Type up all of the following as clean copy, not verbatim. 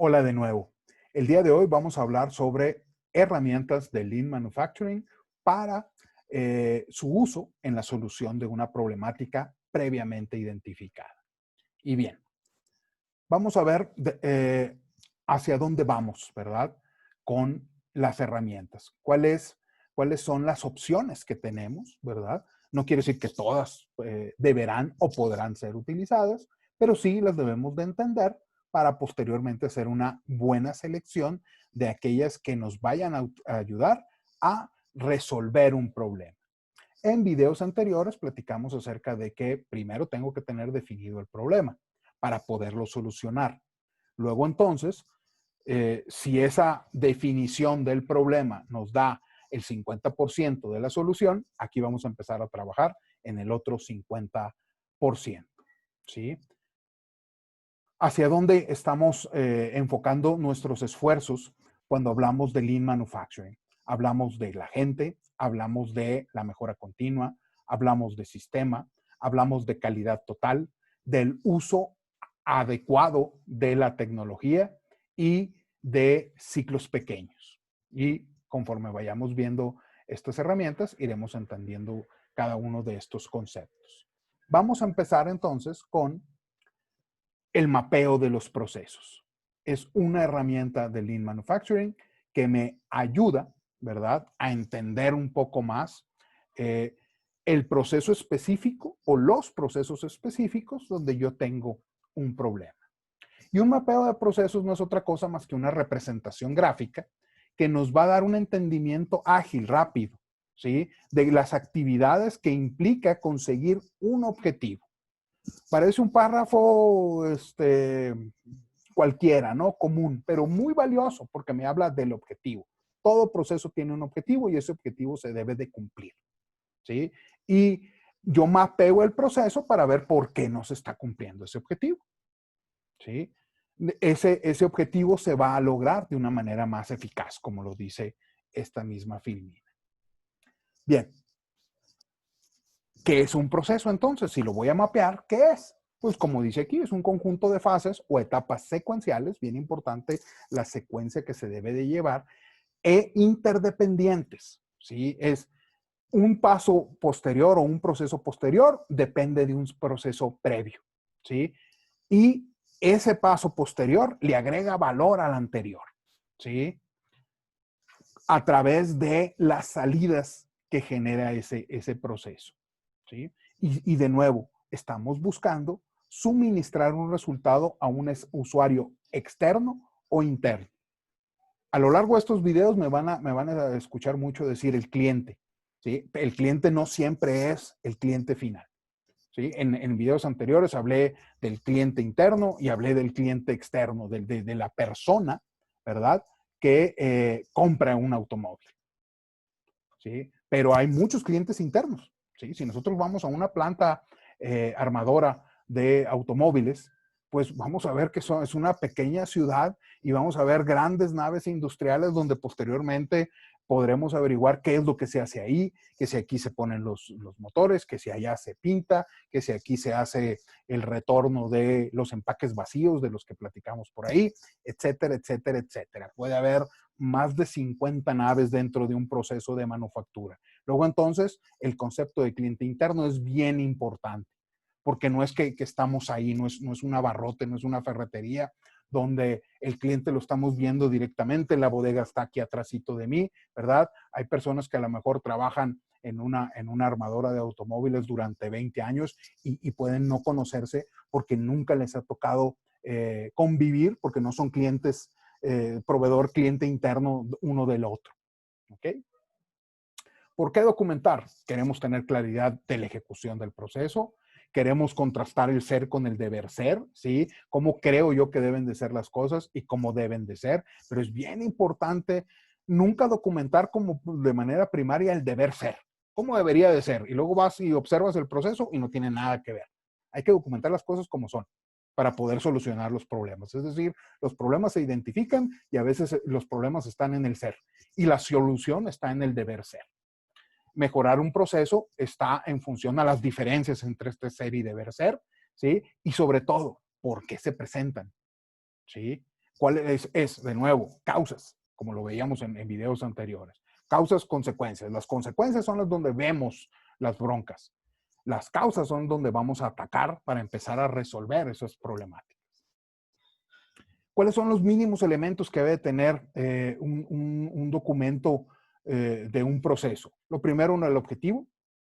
Hola de nuevo. El día de hoy vamos a hablar sobre herramientas de Lean Manufacturing para su uso en la solución de una problemática previamente identificada. Y bien, vamos a ver hacia dónde vamos, ¿verdad? Con las herramientas. ¿Cuáles son las opciones que tenemos, ¿verdad? No quiere decir que todas deberán o podrán ser utilizadas, pero sí las debemos de entender para posteriormente hacer una buena selección de aquellas que nos vayan a ayudar a resolver un problema. En videos anteriores platicamos acerca de que primero tengo que tener definido el problema para poderlo solucionar. Luego entonces, si esa definición del problema nos da el 50% de la solución, aquí vamos a empezar a trabajar en el otro 50%. ¿Sí? ¿Hacia dónde estamos enfocando nuestros esfuerzos cuando hablamos de Lean Manufacturing? Hablamos de la gente, hablamos de la mejora continua, hablamos de sistema, hablamos de calidad total, del uso adecuado de la tecnología y de ciclos pequeños. Y conforme vayamos viendo estas herramientas, iremos entendiendo cada uno de estos conceptos. Vamos a empezar entonces con el mapeo de los procesos. Es una herramienta de Lean Manufacturing que me ayuda, ¿verdad?, a entender un poco más el proceso específico o los procesos específicos donde yo tengo un problema. Y un mapeo de procesos no es otra cosa más que una representación gráfica que nos va a dar un entendimiento ágil, rápido, ¿sí?, de las actividades que implica conseguir un objetivo. Parece un párrafo cualquiera, ¿no? Común, pero muy valioso porque me habla del objetivo. Todo proceso tiene un objetivo y ese objetivo se debe de cumplir, ¿sí? Y yo mapeo el proceso para ver por qué no se está cumpliendo ese objetivo, ¿sí? Ese objetivo se va a lograr de una manera más eficaz, como lo dice esta misma filmina. Bien. ¿Qué es un proceso entonces? Si lo voy a mapear, ¿qué es? Pues como dice aquí, es un conjunto de fases o etapas secuenciales, bien importante la secuencia que se debe de llevar, e interdependientes, ¿sí? Es un paso posterior o un proceso posterior, depende de un proceso previo, ¿sí? Y ese paso posterior le agrega valor al anterior, ¿sí? A través de las salidas que genera ese proceso, ¿sí? Y de nuevo, estamos buscando suministrar un resultado a un usuario externo o interno. A lo largo de estos videos me van a escuchar mucho decir el cliente, ¿sí? El cliente no siempre es el cliente final, ¿sí? En videos anteriores hablé del cliente interno y hablé del cliente externo, de la persona, ¿verdad?, que compra un automóvil, ¿sí? Pero hay muchos clientes internos, ¿sí? Si nosotros vamos a una planta armadora de automóviles, pues vamos a ver que es una pequeña ciudad y vamos a ver grandes naves industriales donde posteriormente podremos averiguar qué es lo que se hace ahí, que si aquí se ponen los motores, que si allá se pinta, que si aquí se hace el retorno de los empaques vacíos de los que platicamos por ahí, etcétera, etcétera, etcétera. Puede haber más de 50 naves dentro de un proceso de manufactura. Luego entonces, el concepto de cliente interno es bien importante, porque no es que estamos ahí, no es un abarrote, no es una ferretería donde el cliente lo estamos viendo directamente, la bodega está aquí atrásito de mí, ¿verdad? Hay personas que a lo mejor trabajan en una armadora de automóviles durante 20 años y pueden no conocerse porque nunca les ha tocado convivir, porque no son clientes, proveedor, cliente interno uno del otro. ¿Ok? ¿Por qué documentar? Queremos tener claridad de la ejecución del proceso, queremos contrastar el ser con el deber ser, ¿sí? Cómo creo yo que deben de ser las cosas y cómo deben de ser, pero es bien importante nunca documentar como de manera primaria el deber ser, cómo debería de ser, y luego vas y observas el proceso y no tiene nada que ver. Hay que documentar las cosas como son para poder solucionar los problemas. Es decir, los problemas se identifican y a veces los problemas están en el ser y la solución está en el deber ser. Mejorar un proceso está en función a las diferencias entre este ser y deber ser, ¿sí? Y sobre todo, ¿por qué se presentan? ¿Sí? ¿Cuál es, de nuevo, causas, como lo veíamos en videos anteriores. Causas, consecuencias. Las consecuencias son las donde vemos las broncas. Las causas son donde vamos a atacar para empezar a resolver esas problemáticas. ¿Cuáles son los mínimos elementos que debe tener un documento de un proceso? Lo primero, el objetivo,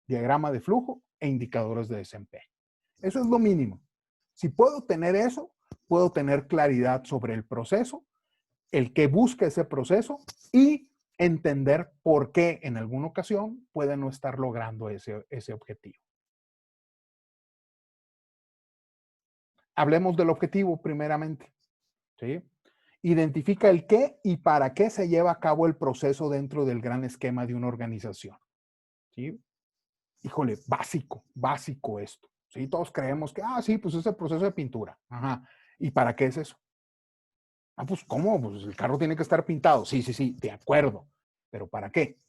diagrama de flujo e indicadores de desempeño. Eso es lo mínimo. Si puedo tener eso, puedo tener claridad sobre el proceso, el que busca ese proceso y entender por qué en alguna ocasión puede no estar logrando ese objetivo. Hablemos del objetivo primeramente, ¿sí? Identifica el qué y para qué se lleva a cabo el proceso dentro del gran esquema de una organización, ¿sí? Híjole, básico esto, ¿sí? Todos creemos que, sí, pues es el proceso de pintura. Ajá. ¿Y para qué es eso? Pues, ¿cómo? Pues el carro tiene que estar pintado. Sí, de acuerdo. ¿Pero para qué?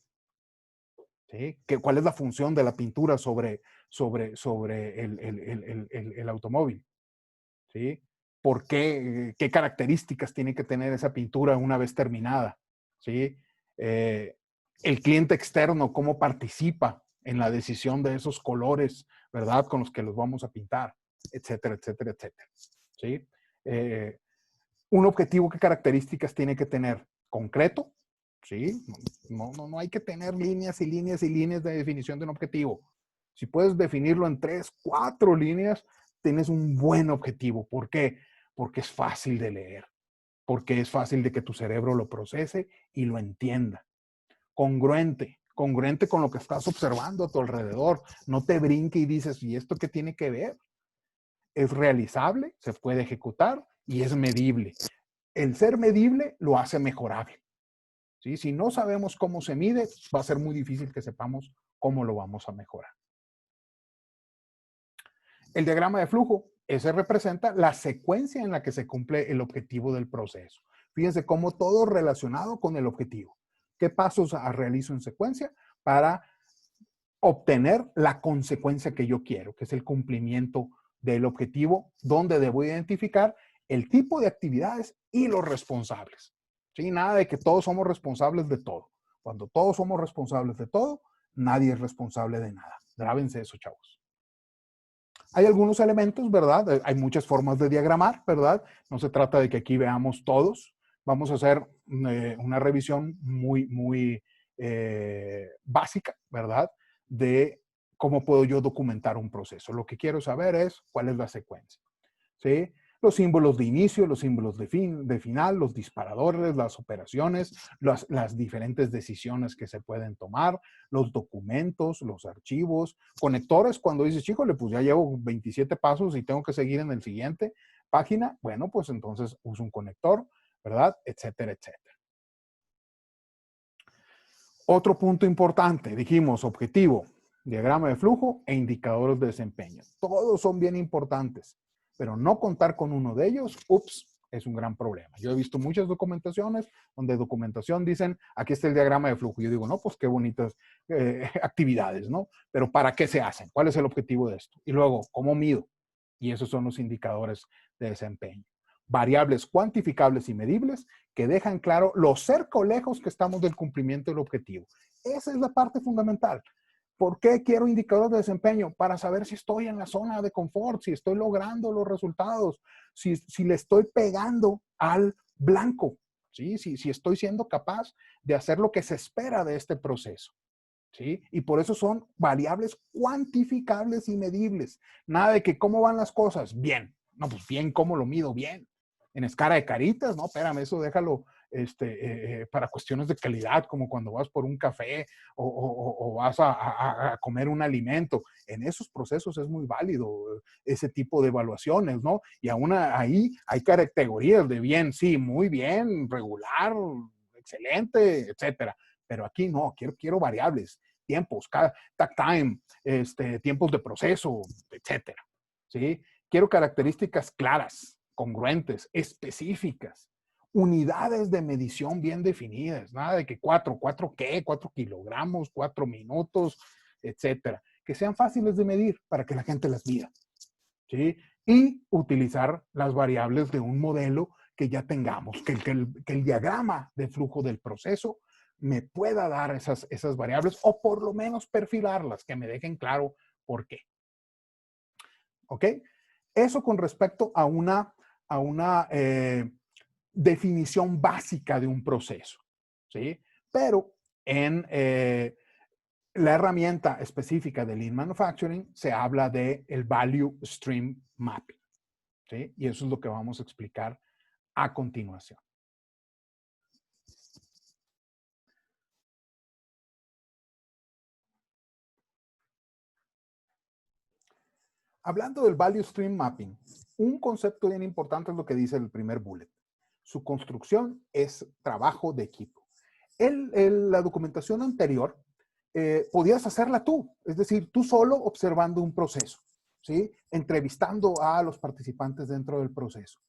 ¿Sí? ¿Cuál es la función de la pintura sobre el automóvil? ¿Sí? ¿Por qué? ¿Qué características tiene que tener esa pintura una vez terminada? ¿Sí? El cliente externo, ¿cómo participa en la decisión de esos colores, ¿verdad? Con los que los vamos a pintar, etcétera, etcétera, etcétera. ¿Sí? Un objetivo, ¿qué características tiene que tener? Concreto, ¿sí? No hay que tener líneas y líneas y líneas de definición de un objetivo. Si puedes definirlo en 3, 4 líneas, tienes un buen objetivo. ¿Por qué? Porque es fácil de leer, porque es fácil de que tu cerebro lo procese y lo entienda. Congruente con lo que estás observando a tu alrededor. No te brinque y dices, ¿y esto qué tiene que ver? Es realizable, se puede ejecutar y es medible. El ser medible lo hace mejorable. ¿Sí? Si no sabemos cómo se mide, va a ser muy difícil que sepamos cómo lo vamos a mejorar. El diagrama de flujo, ese representa la secuencia en la que se cumple el objetivo del proceso. Fíjense cómo todo relacionado con el objetivo. ¿Qué pasos realizo en secuencia para obtener la consecuencia que yo quiero, que es el cumplimiento del objetivo, donde debo identificar el tipo de actividades y los responsables? ¿Sí? Nada de que todos somos responsables de todo. Cuando todos somos responsables de todo, nadie es responsable de nada. Grábense eso, chavos. Hay algunos elementos, ¿verdad? Hay muchas formas de diagramar, ¿verdad? No se trata de que aquí veamos todos. Vamos a hacer una revisión muy básica, ¿verdad? De cómo puedo yo documentar un proceso. Lo que quiero saber es cuál es la secuencia, ¿sí? Los símbolos de inicio, los símbolos de final, los disparadores, las operaciones, las diferentes decisiones que se pueden tomar, los documentos, los archivos, conectores. Cuando dices, chíjole, pues ya llevo 27 pasos y tengo que seguir en el siguiente página, bueno, pues entonces uso un conector, ¿verdad? Etcétera, etcétera. Otro punto importante, dijimos, objetivo, diagrama de flujo e indicadores de desempeño. Todos son bien importantes, pero no contar con uno de ellos, es un gran problema. Yo he visto muchas documentaciones donde documentación dicen, aquí está el diagrama de flujo. Yo digo, no, pues qué bonitas actividades, ¿no? Pero ¿para qué se hacen? ¿Cuál es el objetivo de esto? Y luego, ¿cómo mido? Y esos son los indicadores de desempeño. Variables cuantificables y medibles que dejan claro lo cerca o lejos que estamos del cumplimiento del objetivo. Esa es la parte fundamental. ¿Por qué quiero indicadores de desempeño? Para saber si estoy en la zona de confort, si estoy logrando los resultados, si le estoy pegando al blanco, ¿sí? Si estoy siendo capaz de hacer lo que se espera de este proceso. ¿Sí? Y por eso son variables cuantificables y medibles. Nada de que cómo van las cosas. Bien. No, pues bien, ¿cómo lo mido? Bien. En escala de caritas, no, espérame, eso déjalo para cuestiones de calidad, como cuando vas por un café o vas a comer un alimento. En esos procesos es muy válido ese tipo de evaluaciones, ¿no? Y aún ahí hay categorías de bien, sí, muy bien, regular, excelente, etcétera. Pero aquí no, quiero variables, tiempos, takt time, tiempos de proceso, etcétera. ¿Sí? Quiero características claras, congruentes, específicas, unidades de medición bien definidas, nada de que 4 qué, 4 kilogramos, 4 minutos, etcétera. Que sean fáciles de medir para que la gente las mida. ¿Sí? Y utilizar las variables de un modelo ya tengamos, que el diagrama de flujo del proceso me pueda dar esas variables o por lo menos perfilarlas, que me dejen claro por qué. ¿Ok? Eso con respecto a una definición básica de un proceso, ¿sí? Pero en la herramienta específica de Lean Manufacturing se habla de el Value Stream Mapping, ¿sí? Y eso es lo que vamos a explicar a continuación. Hablando del Value Stream Mapping, un concepto bien importante es lo que dice el primer bullet. Su construcción es trabajo de equipo. La documentación anterior podías hacerla tú, es decir, tú solo observando un proceso, ¿sí? Entrevistando a los participantes dentro del proceso.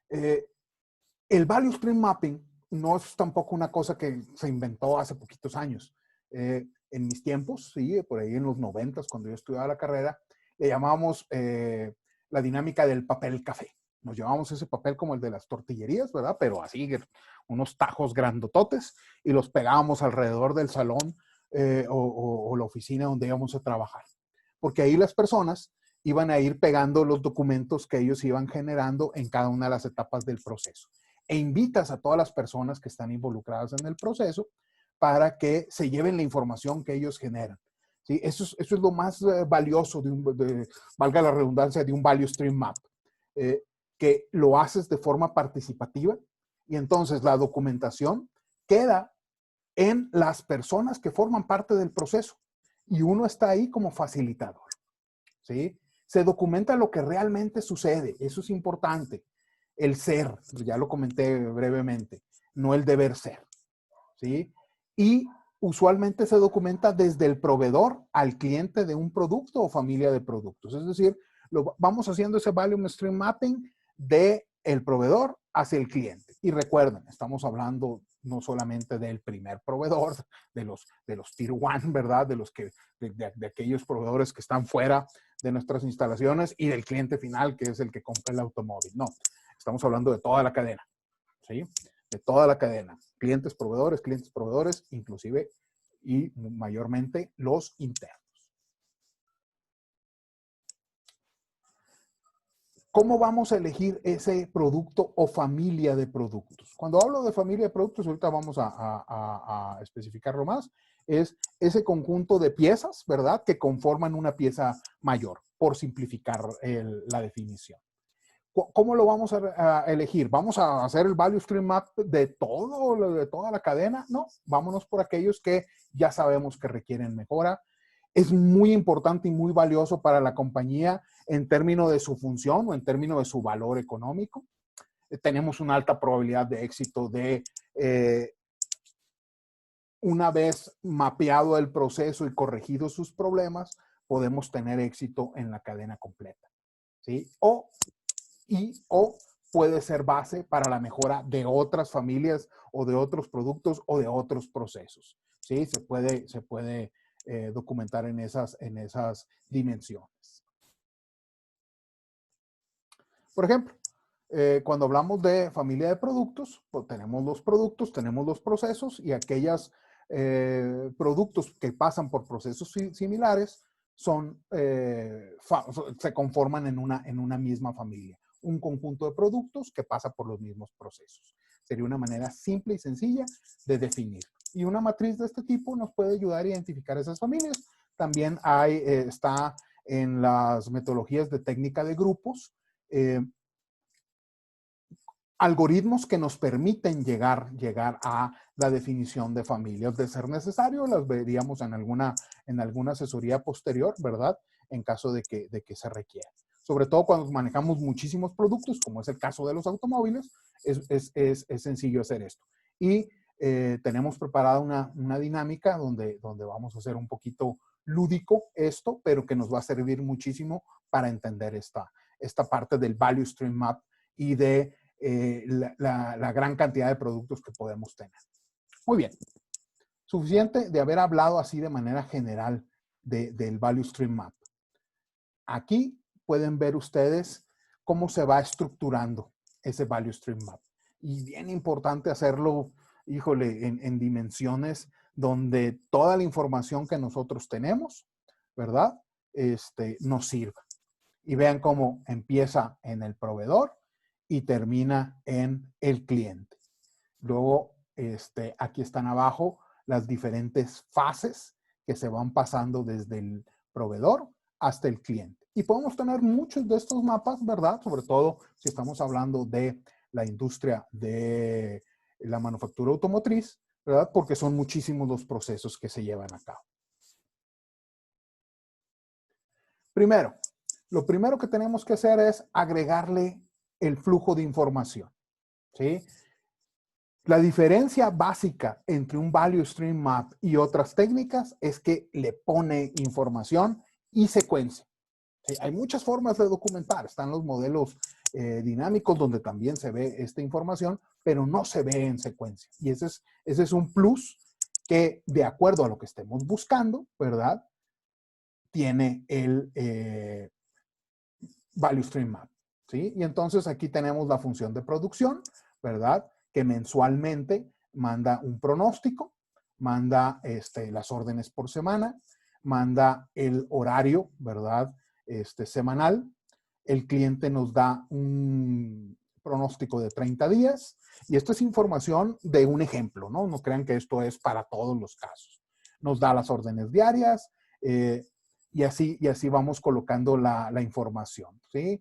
El Value Stream Mapping no es tampoco una cosa que se inventó hace poquitos años. En mis tiempos, sí, por ahí en los 90s, cuando yo estudiaba la carrera, le llamábamos la dinámica del papel café. Nos llevábamos ese papel como el de las tortillerías, ¿verdad? Pero así, unos tajos grandototes, y los pegábamos alrededor del salón o la oficina donde íbamos a trabajar. Porque ahí las personas iban a ir pegando los documentos que ellos iban generando en cada una de las etapas del proceso. E invitas a todas las personas que están involucradas en el proceso para que se lleven la información que ellos generan. ¿Sí? Eso es lo más valioso, valga la redundancia, de un Value Stream Map, que lo haces de forma participativa y entonces la documentación queda en las personas que forman parte del proceso y uno está ahí como facilitador. ¿Sí? Se documenta lo que realmente sucede, eso es importante. El ser, ya lo comenté brevemente, no el deber ser. ¿Sí? Y usualmente se documenta desde el proveedor al cliente de un producto o familia de productos. Es decir, vamos haciendo ese Value Stream Mapping de el proveedor hacia el cliente. Y recuerden, estamos hablando no solamente del primer proveedor, de los Tier 1, ¿verdad? De aquellos proveedores que están fuera de nuestras instalaciones y del cliente final, que es el que compra el automóvil. No, estamos hablando de toda la cadena, ¿sí? De toda la cadena. Clientes, proveedores, inclusive y mayormente los internos. ¿Cómo vamos a elegir ese producto o familia de productos? Cuando hablo de familia de productos, ahorita vamos a especificarlo más, es ese conjunto de piezas, ¿verdad? Que conforman una pieza mayor, por simplificar la definición. ¿Cómo lo vamos a elegir? ¿Vamos a hacer el Value Stream Map de toda la cadena? No, vámonos por aquellos que ya sabemos que requieren mejora. Es muy importante y muy valioso para la compañía en términos de su función o en términos de su valor económico. Tenemos una alta probabilidad de éxito de, una vez mapeado el proceso y corregido sus problemas, podemos tener éxito en la cadena completa, ¿sí? O puede ser base para la mejora de otras familias o de otros productos o de otros procesos. ¿Sí? Se puede documentar en esas dimensiones. Por ejemplo, cuando hablamos de familia de productos, pues tenemos los productos, tenemos los procesos y aquellos productos que pasan por procesos similares se conforman en una misma familia. Un conjunto de productos que pasa por los mismos procesos. Sería una manera simple y sencilla de definir. Y una matriz de este tipo nos puede ayudar a identificar esas familias. También está en las metodologías de técnica de grupos, algoritmos que nos permiten llegar a la definición de familias. De ser necesario, las veríamos en alguna asesoría posterior, ¿verdad? En caso de que se requiera. Sobre todo cuando manejamos muchísimos productos, como es el caso de los automóviles, es sencillo hacer esto. Y tenemos preparada una dinámica donde vamos a hacer un poquito lúdico esto, pero que nos va a servir muchísimo para entender esta parte del Value Stream Map y de la gran cantidad de productos que podemos tener. Muy bien. Suficiente de haber hablado así de manera general del Value Stream Map. Aquí pueden ver ustedes cómo se va estructurando ese Value Stream Map. y bien importante hacerlo, híjole, en dimensiones donde toda la información que nosotros tenemos, ¿verdad? Nos sirva. Y vean cómo empieza en el proveedor y termina en el cliente. Luego, aquí están abajo las diferentes fases que se van pasando desde el proveedor hasta el cliente. Y podemos tener muchos de estos mapas, ¿verdad? Sobre todo si estamos hablando de la industria de la manufactura automotriz, ¿verdad? Porque son muchísimos los procesos que se llevan a cabo. Primero, lo primero que tenemos que hacer es agregarle el flujo de información, ¿sí? La diferencia básica entre un Value Stream Map y otras técnicas es que le pone información y secuencia. ¿Sí? Hay muchas formas de documentar. Están los modelos dinámicos donde también se ve esta información, pero no se ve en secuencia. Y ese es un plus que, de acuerdo a lo que estemos buscando, ¿verdad? Tiene el Value Stream Map. ¿Sí? Y entonces aquí tenemos la función de producción, ¿verdad? Que mensualmente manda un pronóstico, manda las órdenes por semana, manda el horario, ¿verdad? Semanal. El cliente nos da un pronóstico de 30 días y esto es información de un ejemplo, ¿no? No crean que esto es para todos los casos. Nos da las órdenes diarias y así vamos colocando la información, ¿sí?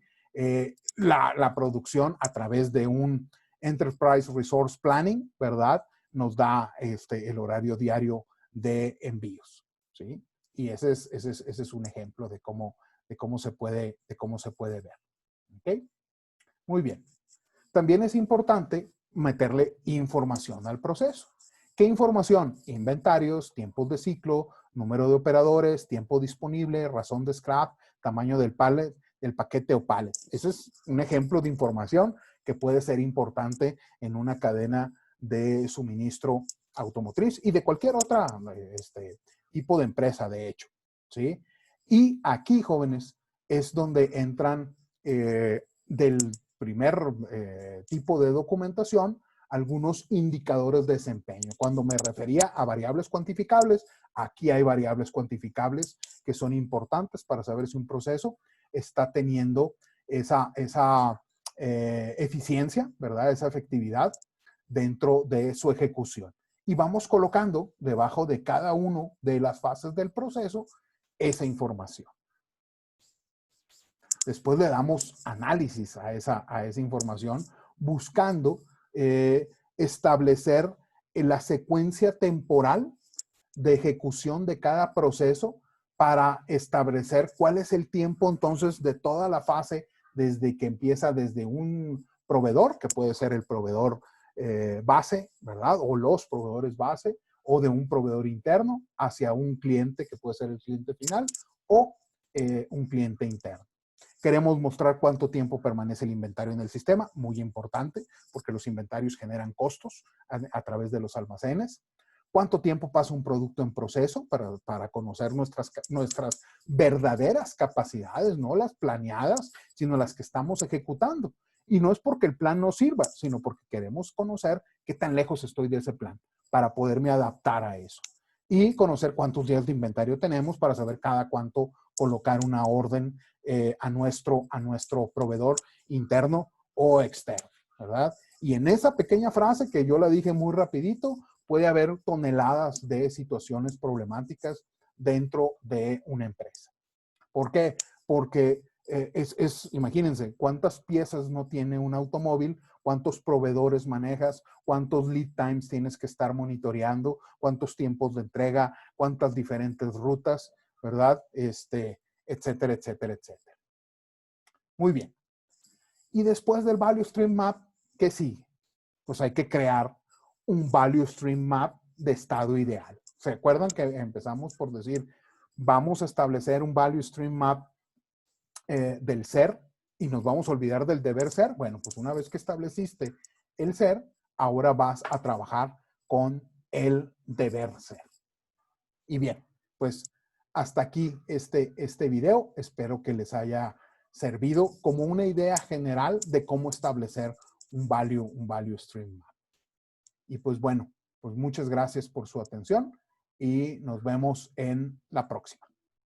La producción a través de un Enterprise Resource Planning, ¿verdad? Nos da el horario diario de envíos, ¿sí? Y ese es un ejemplo de cómo se puede ver. ¿Ok? Muy bien. También es importante meterle información al proceso. ¿Qué información? Inventarios, tiempos de ciclo, número de operadores, tiempo disponible, razón de scrap, tamaño del pallet, del paquete o pallet. Ese es un ejemplo de información que puede ser importante en una cadena de suministro automotriz y de cualquier otra tipo de empresa, de hecho, ¿sí? Y aquí, jóvenes, es donde entran del primer tipo de documentación algunos indicadores de desempeño. Cuando me refería a variables cuantificables, aquí hay variables cuantificables que son importantes para saber si un proceso está teniendo esa eficiencia, ¿verdad? Esa efectividad dentro de su ejecución. Y vamos colocando debajo de cada una de las fases del proceso esa información. Después le damos análisis a esa información buscando establecer la secuencia temporal de ejecución de cada proceso para establecer cuál es el tiempo entonces de toda la fase desde que empieza desde un proveedor, que puede ser el proveedor base, ¿verdad? O los proveedores base, o de un proveedor interno hacia un cliente, que puede ser el cliente final, o un cliente interno. Queremos mostrar cuánto tiempo permanece el inventario en el sistema, muy importante, porque los inventarios generan costos a través de los almacenes. Cuánto tiempo pasa un producto en proceso para conocer nuestras verdaderas capacidades, no las planeadas, sino las que estamos ejecutando. Y no es porque el plan no sirva, sino porque queremos conocer qué tan lejos estoy de ese plan para poderme adaptar a eso. Y conocer cuántos días de inventario tenemos para saber cada cuánto colocar una orden a nuestro proveedor interno o externo, ¿verdad? Y en esa pequeña frase que yo la dije muy rapidito, puede haber toneladas de situaciones problemáticas dentro de una empresa. ¿Por qué? Porque imagínense, cuántas piezas no tiene un automóvil, cuántos proveedores manejas, cuántos lead times tienes que estar monitoreando, cuántos tiempos de entrega, cuántas diferentes rutas, ¿verdad? Etcétera, etcétera, etcétera. Muy bien. Y después del Value Stream Map, ¿qué sigue? Pues hay que crear un Value Stream Map de estado ideal. ¿Se acuerdan que empezamos por decir, vamos a establecer un Value Stream Map del ser y nos vamos a olvidar del deber ser? Bueno, pues una vez que estableciste el ser, ahora vas a trabajar con el deber ser. Y bien, pues hasta aquí este video. Espero que les haya servido como una idea general de cómo establecer un value stream map. Y pues bueno, pues muchas gracias por su atención y nos vemos en la próxima.